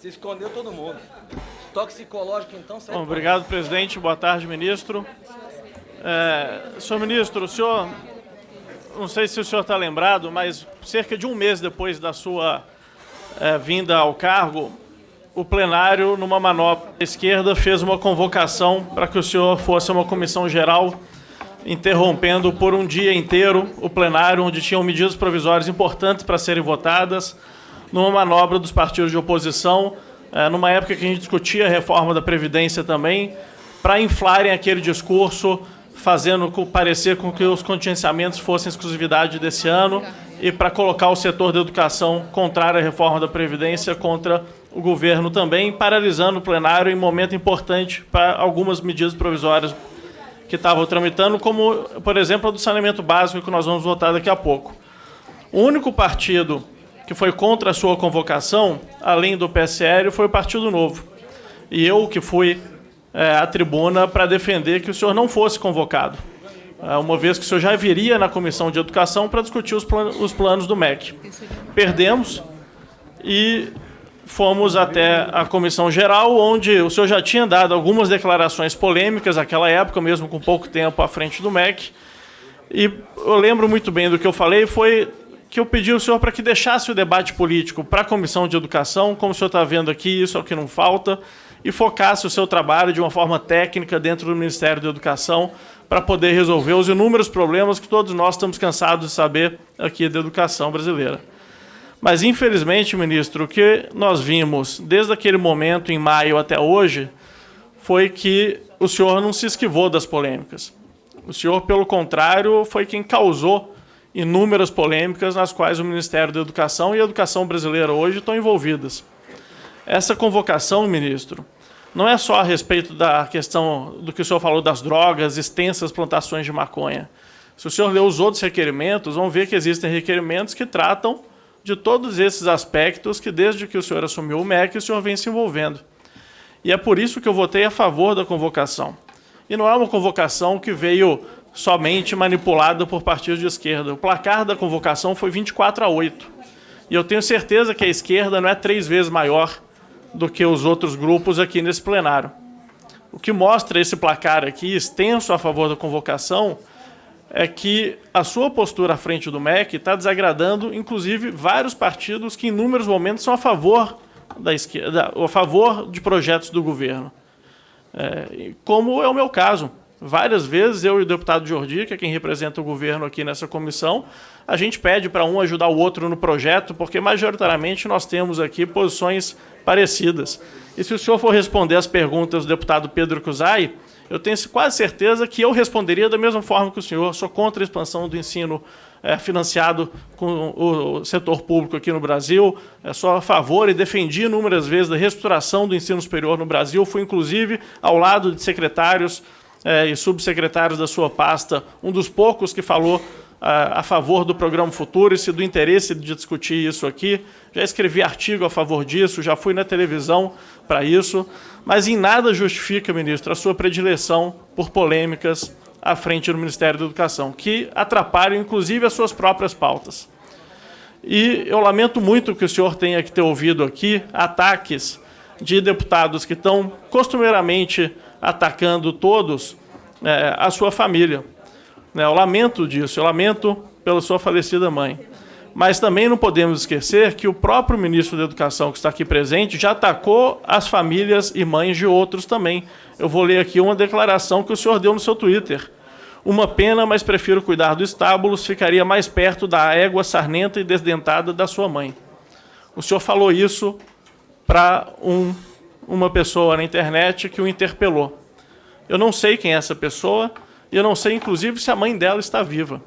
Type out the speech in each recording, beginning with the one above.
Se escondeu todo mundo. Toxicológico, então... Bom, obrigado, presidente. Boa tarde, ministro. Senhor ministro, o senhor... Não sei se o senhor está lembrado, mas cerca de um mês depois da sua vinda ao cargo, o plenário, numa manobra à esquerda, fez uma convocação para que o senhor fosse a uma comissão geral, interrompendo por um dia inteiro o plenário, onde tinham medidas provisórias importantes para serem votadas, numa manobra dos partidos de oposição, numa época que a gente discutia a reforma da Previdência também, para inflarem aquele discurso, fazendo parecer com que os contingenciamentos fossem exclusividade desse ano e para colocar o setor da educação contrário à reforma da Previdência contra o governo também, paralisando o plenário em momento importante para algumas medidas provisórias que estavam tramitando, como, por exemplo, a do saneamento básico, que nós vamos votar daqui a pouco. O único partido que foi contra a sua convocação, além do PSL, foi o Partido Novo. E eu que fui à tribuna para defender que o senhor não fosse convocado, uma vez que o senhor já viria na Comissão de Educação para discutir os planos do MEC. Perdemos e fomos até a Comissão Geral, onde o senhor já tinha dado algumas declarações polêmicas naquela época, mesmo com pouco tempo à frente do MEC. E eu lembro muito bem do que eu falei, foi que eu pedi ao senhor para que deixasse o debate político para a Comissão de Educação, como o senhor está vendo aqui, isso é o que não falta, e focasse o seu trabalho de uma forma técnica dentro do Ministério da Educação para poder resolver os inúmeros problemas que todos nós estamos cansados de saber aqui da educação brasileira. Mas, infelizmente, ministro, o que nós vimos desde aquele momento, em maio até hoje, foi que o senhor não se esquivou das polêmicas. O senhor, pelo contrário, foi quem causou inúmeras polêmicas nas quais o Ministério da Educação e a educação brasileira hoje estão envolvidas. Essa convocação, ministro, não é só a respeito da questão do que o senhor falou das drogas, extensas plantações de maconha. Se o senhor ler os outros requerimentos, vão ver que existem requerimentos que tratam de todos esses aspectos que, desde que o senhor assumiu o MEC, o senhor vem se envolvendo. E é por isso que eu votei a favor da convocação. E não é uma convocação que veio somente manipulada por partidos de esquerda. O placar da convocação foi 24-8. E eu tenho certeza que a esquerda não é 3 vezes maior do que os outros grupos aqui nesse plenário. O que mostra esse placar aqui, extenso a favor da convocação, é que a sua postura à frente do MEC está desagradando, inclusive, vários partidos que, em inúmeros momentos, são a favor da esquerda, a favor de projetos do governo. Como é o meu caso. Várias vezes, eu e o deputado Jordi, que é quem representa o governo aqui nessa comissão, a gente pede para um ajudar o outro no projeto, porque, majoritariamente, nós temos aqui posições parecidas. E se o senhor for responder as perguntas do deputado Pedro Cusai, eu tenho quase certeza que eu responderia da mesma forma que o senhor. Sou contra a expansão do ensino financiado com o setor público aqui no Brasil. Sou a favor e defendi inúmeras vezes a reestruturação do ensino superior no Brasil. Fui, inclusive, ao lado de secretários e subsecretários da sua pasta, um dos poucos que falou a favor do Programa Futuro e do interesse de discutir isso aqui. Já escrevi artigo a favor disso, já fui na televisão para isso, mas em nada justifica, ministro, a sua predileção por polêmicas à frente do Ministério da Educação, que atrapalham, inclusive, as suas próprias pautas. E eu lamento muito que o senhor tenha que ter ouvido aqui ataques de deputados que estão costumeiramente atacando todos a sua família. Eu lamento disso, eu lamento pela sua falecida mãe. Mas também não podemos esquecer que o próprio ministro da Educação, que está aqui presente, já atacou as famílias e mães de outros também. Eu vou ler aqui uma declaração que o senhor deu no seu Twitter. Uma pena, mas prefiro cuidar do estábulo, ficaria mais perto da égua sarnenta e desdentada da sua mãe. O senhor falou isso para uma pessoa na internet que o interpelou. Eu não sei quem é essa pessoa, e eu não sei, inclusive, se a mãe dela está viva.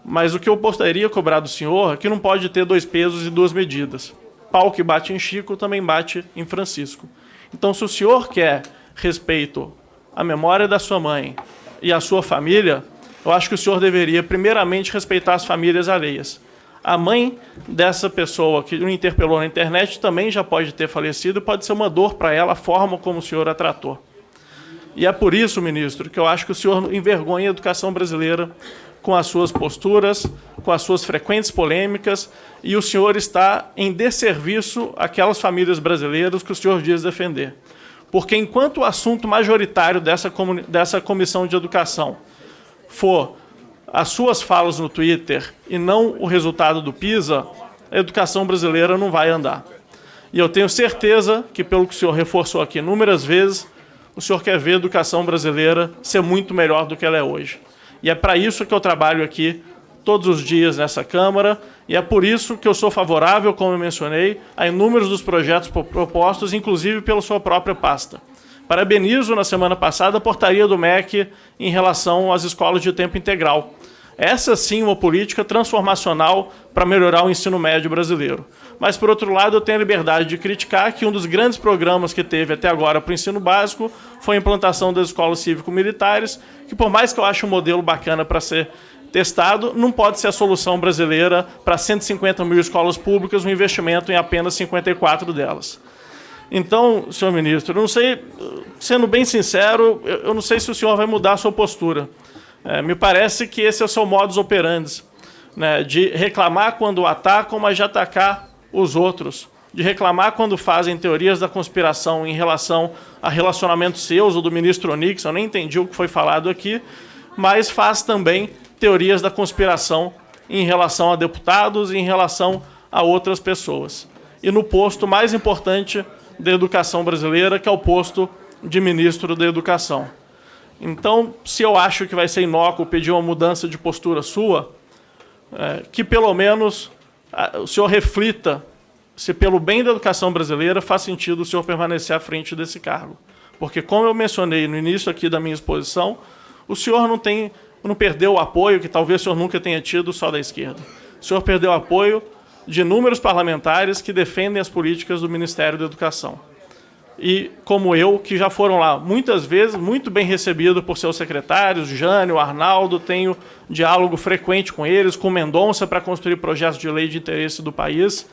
Mas o que eu gostaria de cobrar do senhor é que não pode ter 2 pesos e 2 medidas. Pau que bate em Chico também bate em Francisco. Então, se o senhor quer respeito à memória da sua mãe e à sua família, eu acho que o senhor deveria, primeiramente, respeitar as famílias alheias. A mãe dessa pessoa que o interpelou na internet também já pode ter falecido e pode ser uma dor para ela a forma como o senhor a tratou. E é por isso, ministro, que eu acho que o senhor envergonha a educação brasileira com as suas posturas, com as suas frequentes polêmicas, e o senhor está em desserviço àquelas famílias brasileiras que o senhor diz defender. Porque enquanto o assunto majoritário dessa comissão de educação for as suas falas no Twitter e não o resultado do PISA, a educação brasileira não vai andar. E eu tenho certeza que, pelo que o senhor reforçou aqui inúmeras vezes, o senhor quer ver a educação brasileira ser muito melhor do que ela é hoje. E é para isso que eu trabalho aqui todos os dias nessa Câmara, e é por isso que eu sou favorável, como eu mencionei, a inúmeros dos projetos propostos, inclusive pela sua própria pasta. Parabenizo, na semana passada, a portaria do MEC em relação às escolas de tempo integral. Essa, sim, uma política transformacional para melhorar o ensino médio brasileiro. Mas, por outro lado, eu tenho a liberdade de criticar que um dos grandes programas que teve até agora para o ensino básico foi a implantação das escolas cívico-militares, que, por mais que eu ache um modelo bacana para ser testado, não pode ser a solução brasileira para 150 mil escolas públicas, um investimento em apenas 54 delas. Então, senhor ministro, eu não sei, sendo bem sincero, eu não sei se o senhor vai mudar a sua postura. Me parece que esse é o seu modus operandi, né, de reclamar quando atacam, mas de atacar os outros, de reclamar quando fazem teorias da conspiração em relação a relacionamentos seus ou do ministro Onix, eu nem entendi o que foi falado aqui, mas faz também teorias da conspiração em relação a deputados e em relação a outras pessoas. E no posto mais importante da educação brasileira, que é o posto de ministro da Educação. Então, se eu acho que vai ser inócuo pedir uma mudança de postura sua, que pelo menos o senhor reflita se, pelo bem da educação brasileira, faz sentido o senhor permanecer à frente desse cargo. Porque, como eu mencionei no início aqui da minha exposição, o senhor não perdeu o apoio, que talvez o senhor nunca tenha tido, só da esquerda. O senhor perdeu o apoio de inúmeros parlamentares que defendem as políticas do Ministério da Educação. E, como eu, que já foram lá muitas vezes, muito bem recebido por seus secretários, Jânio, Arnaldo, tenho diálogo frequente com eles, com Mendonça, para construir projetos de lei de interesse do país,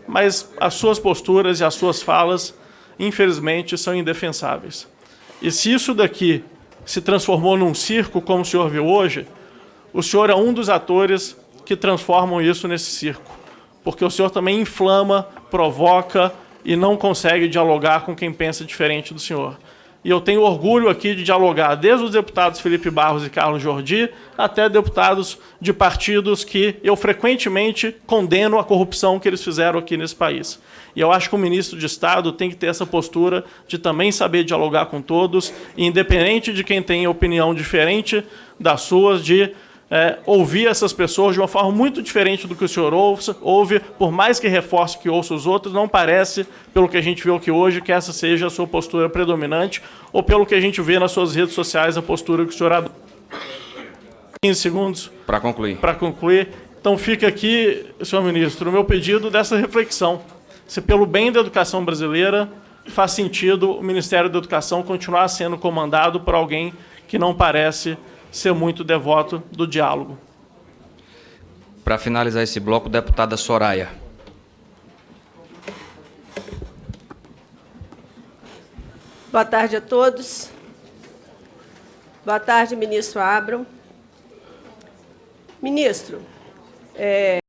mas as suas posturas e as suas falas, infelizmente, são indefensáveis. E se isso daqui se transformou num circo, como o senhor viu hoje, o senhor é um dos atores que transformam isso nesse circo, porque o senhor também inflama, provoca e não consegue dialogar com quem pensa diferente do senhor. E eu tenho orgulho aqui de dialogar desde os deputados Felipe Barros e Carlos Jordi até deputados de partidos que eu frequentemente condeno a corrupção que eles fizeram aqui nesse país. E eu acho que o ministro de Estado tem que ter essa postura de também saber dialogar com todos, e independente de quem tem opinião diferente das suas, de ouvir essas pessoas de uma forma muito diferente do que o senhor ouve, por mais que reforce que ouça os outros, não parece, pelo que a gente viu aqui hoje, que essa seja a sua postura predominante, ou pelo que a gente vê nas suas redes sociais, a postura que o senhor adota. 15 segundos. Para concluir. Para concluir. Então fica aqui, senhor ministro, o meu pedido dessa reflexão. Se pelo bem da educação brasileira faz sentido o Ministério da Educação continuar sendo comandado por alguém que não parece ser muito devoto do diálogo. Para finalizar esse bloco, deputada Soraya. Boa tarde a todos. Boa tarde, ministro Abrão. Ministro,